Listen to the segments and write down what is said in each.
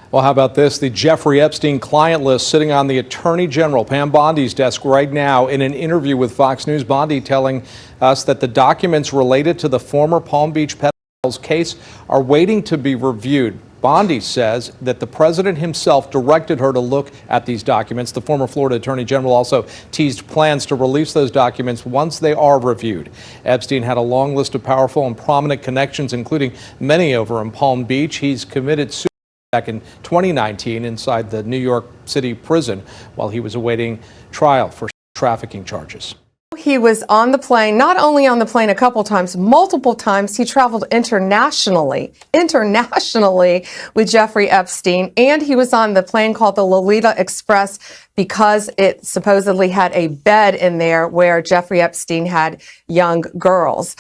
Well, how about this? The Jeffrey Epstein client list sitting on the Attorney General Pam Bondi's desk right now. In an interview with Fox News, Bondi telling us that the documents related to the former Palm Beach pedophile's case are waiting to be reviewed. Bondi says that the president himself directed her to look at these documents. The former Florida Attorney General also teased plans to release those documents once they are reviewed. Epstein had a long list of powerful and prominent connections, including many over in Palm Beach. He's committed suicide back in 2019 inside the New York City prison while he was awaiting trial for trafficking charges. He was on the plane, not only on the plane a couple times, multiple times. He traveled internationally with Jeffrey Epstein. And he was on the plane called the Lolita Express because it supposedly had a bed in there where Jeffrey Epstein had young girls.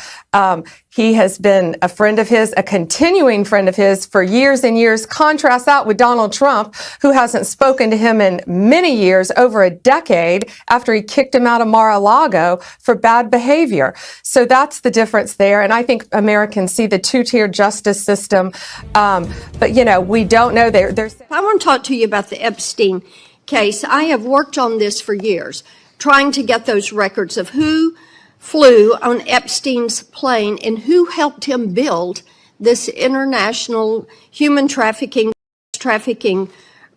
He has been a friend of his, a continuing friend of his for years and years. Contrast that with Donald Trump, who hasn't spoken to him in many years, over a decade, after he kicked him out of Mar-a-Lago for bad behavior. So that's the difference there. And I think Americans see the two-tier justice system. But, you know, we don't know. I want to talk to you about the Epstein case. I have worked on this for years, trying to get those records of who flew on Epstein's plane and who helped him build this international human trafficking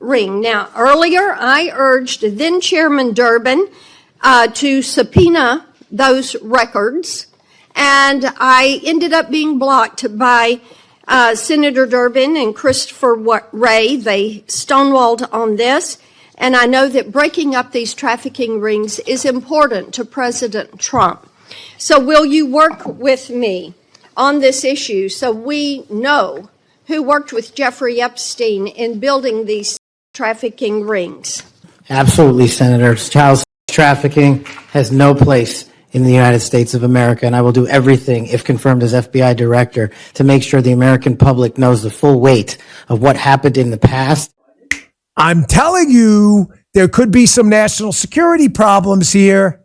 ring. Now, earlier I urged then Chairman Durbin to subpoena those records, and I ended up being blocked by Senator Durbin and Christopher Wray. They stonewalled on this. And I know that breaking up these trafficking rings is important to President Trump. So will you work with me on this issue so we know who worked with Jeffrey Epstein in building these trafficking rings? Absolutely, Senator. Child trafficking has no place in the United States of America, and I will do everything, if confirmed as FBI director, to make sure the American public knows the full weight of what happened in the past. I'm telling you, there could be some national security problems here.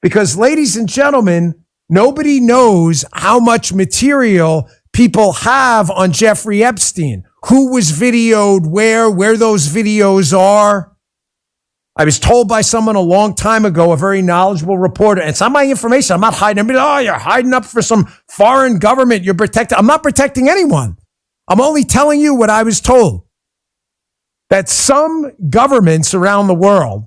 Because, ladies and gentlemen, nobody knows how much material people have on Jeffrey Epstein. Who was videoed where those videos are. I was told by someone a long time ago, a very knowledgeable reporter, and it's not my information. I'm not hiding. You're hiding up for some foreign government. You're protecting. I'm not protecting anyone. I'm only telling you what I was told. That some governments around the world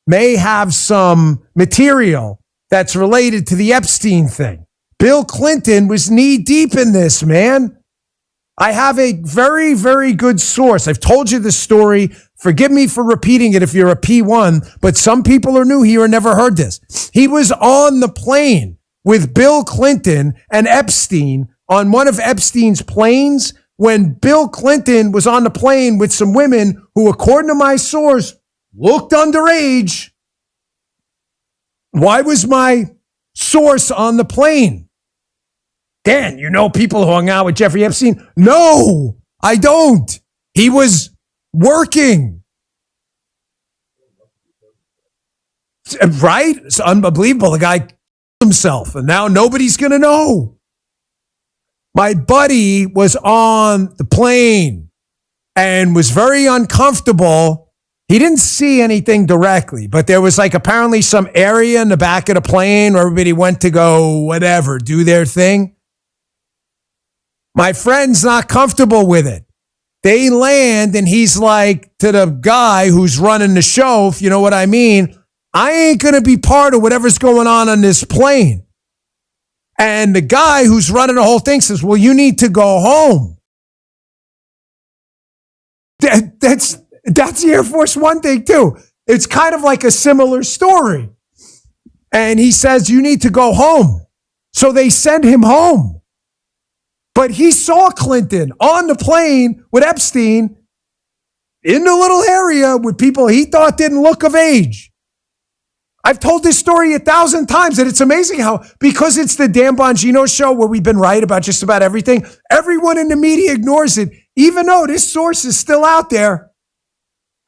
may have some material that's related to the Epstein thing. Bill Clinton was knee deep in this, man. I have a very, very good source. I've told you this story. Forgive me for repeating it if you're a P1, but some people are new here and never heard this. He was on the plane with Bill Clinton and Epstein on one of Epstein's planes when Bill Clinton was on the plane with some women who, according to my source, looked underage. Why was my source on the plane? Dan, you know people who hung out with Jeffrey Epstein? No, I don't. He was working. Right? It's unbelievable. The guy killed himself, and now nobody's going to know. My buddy was on the plane and was very uncomfortable. He didn't see anything directly, but there was like apparently some area in the back of the plane where everybody went to go, whatever, do their thing. My friend's not comfortable with it. They land and he's like to the guy who's running the show, if you know what I mean, I ain't going to be part of whatever's going on this plane. And the guy who's running the whole thing says, well, you need to go home. That's the Air Force One thing, too. It's kind of like a similar story. And he says, you need to go home. So they send him home. But he saw Clinton on the plane with Epstein in the little area with people he thought didn't look of age. I've told this story 1,000 times, and it's amazing how, because it's the Dan Bongino show where we've been right about just about everything, everyone in the media ignores it, even though this source is still out there.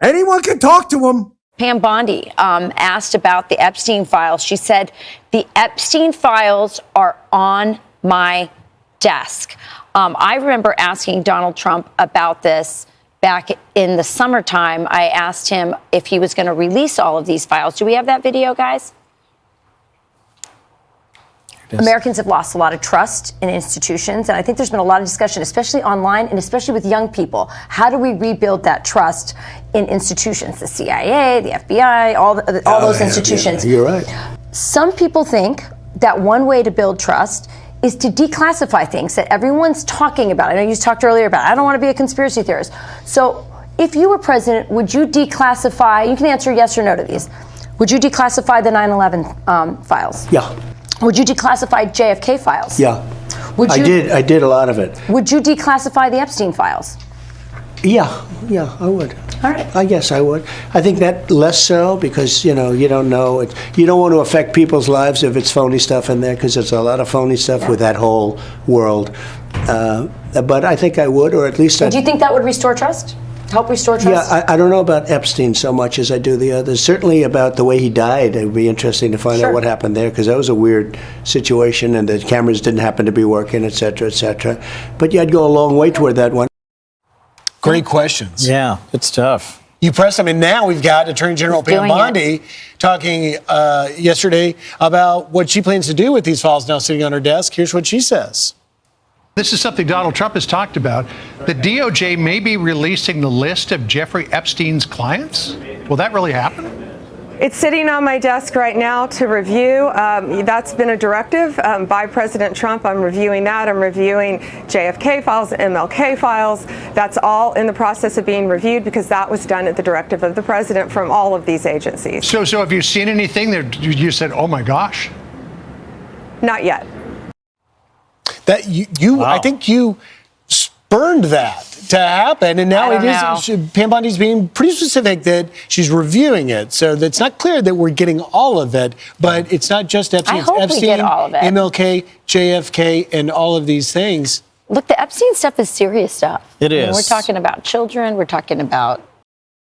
Anyone can talk to him. Pam Bondi asked about the Epstein files. She said, the Epstein files are on my desk. I remember asking Donald Trump about this back in the summertime, I asked him if he was going to release all of these files. Do we have that video, guys? Americans have lost a lot of trust in institutions, and I think there's been a lot of discussion, especially online and especially with young people. How do we rebuild that trust in institutions? The CIA, the FBI, all those institutions. Yeah, you're right. Some people think that one way to build trust is to declassify things that everyone's talking about. I know you talked earlier about, I don't want to be a conspiracy theorist. So if you were president, would you declassify, you can answer yes or no to these, would you declassify the 9/11 files? Yeah. Would you declassify JFK files? Yeah. Would you, I did a lot of it. Would you declassify the Epstein files? Yeah, I would. All right. I guess I would. I think that less so because, you don't know. You don't want to affect people's lives if it's phony stuff in there because there's a lot of phony stuff with that whole world. But I think I would, or at least Do you think that would restore trust? Help restore trust? Yeah, I don't know about Epstein so much as I do the others. Certainly about the way he died. It would be interesting to find out what happened there because that was a weird situation and the cameras didn't happen to be working, et cetera, et cetera. But yeah, I'd go a long way toward that one. Great questions. Yeah, it's tough. You press them, and now we've got Attorney General Pam Bondi talking yesterday about what she plans to do with these files now sitting on her desk. Here's what she says. This is something Donald Trump has talked about. The DOJ may be releasing the list of Jeffrey Epstein's clients. Will that really happen? It's sitting on my desk right now to review. That's been a directive by President Trump. I'm reviewing that. I'm reviewing JFK files, MLK files. That's all in the process of being reviewed because that was done at the directive of the president from all of these agencies. So have you seen anything that you said, oh my gosh? Not yet. That I think you spurned that to happen, and now Pam Bondi's being pretty specific that she's reviewing it, so that's not clear that we're getting all of it. But it's not just Epstein; it's Epstein, we get all of it. MLK, JFK, and all of these things. Look, the Epstein stuff is serious stuff. It is. I mean, we're talking about children. We're talking about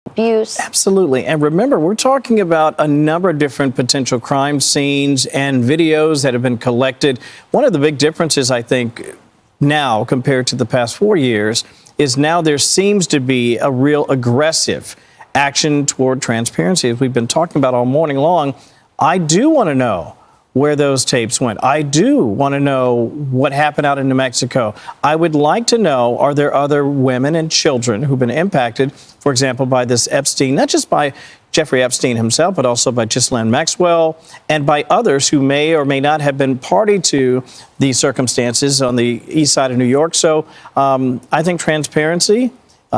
abuse. Absolutely. And remember, we're talking about a number of different potential crime scenes and videos that have been collected. One of the big differences, I think, now compared to the past 4 years is now there seems to be a real aggressive action toward transparency, as we've been talking about all morning long. I do want to know where those tapes went. I do want to know what happened out in New Mexico. I would like to know, are there other women and children who've been impacted, for example, by this Epstein, not just by Jeffrey Epstein himself, but also by Ghislaine Maxwell and by others who may or may not have been party to these circumstances on the east side of New York. So I think transparency,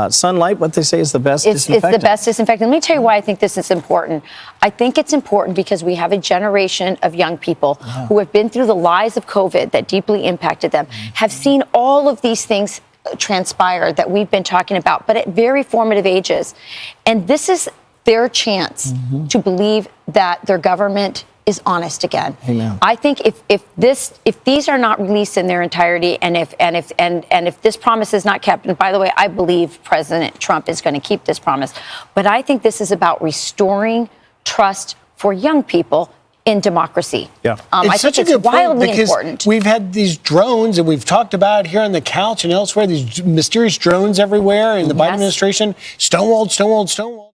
sunlight, what they say is the best disinfectant. It's the best disinfectant. Let me tell you why I think this is important. I think it's important because we have a generation of young people who have been through the lies of COVID that deeply impacted them, have seen all of these things transpire that we've been talking about, but at very formative ages. And this is their chance to believe that their government is honest again. Amen. I think if these are not released in their entirety, and if this promise is not kept, and by the way, I believe President Trump is going to keep this promise, but I think this is about restoring trust for young people in democracy. Yeah. I think it's wildly important. We've had these drones, and we've talked about it here on the couch and elsewhere, these mysterious drones everywhere in the Biden administration. Stonewalled.